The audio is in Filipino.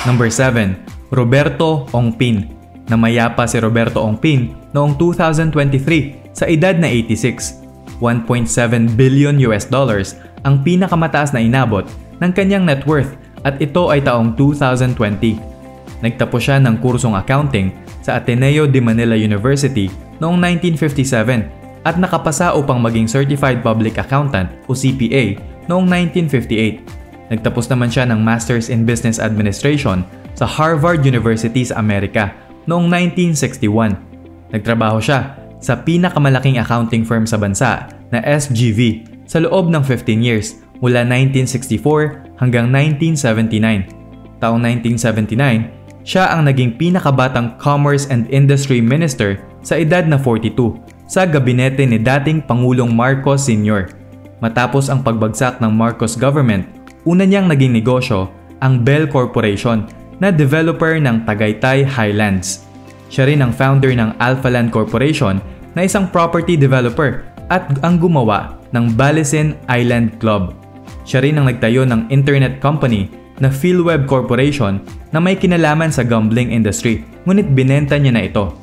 Number 7. Roberto Ongpin. Namayapa si Roberto Ongpin noong 2023 sa edad na 86. 1.7 billion US dollars ang pinakamataas na inabot ng kanyang net worth at ito ay taong 2020. Nagtapos siya ng kursong accounting sa Ateneo de Manila University noong 1957 at nakapasa upang maging Certified Public Accountant o CPA noong 1958. Nagtapos naman siya ng Masters in Business Administration sa Harvard University sa Amerika noong 1961. Nagtrabaho siya sa pinakamalaking accounting firm sa bansa na SGV sa loob ng 15 years mula 1964 hanggang 1979. Taong 1979, siya ang naging pinakabatang Commerce and Industry Minister sa edad na 42 sa gabinete ni dating Pangulong Marcos Sr. Matapos ang pagbagsak ng Marcos government, una niyang naging negosyo ang Bell Corporation na developer ng Tagaytay Highlands. Siya rin ang founder ng Alphaland Corporation na isang property developer at ang gumawa ng Balisin Island Club. Siya rin ang nagtayo ng internet company na PhilWeb Corporation na may kinalaman sa gambling industry, ngunit binenta niya na ito.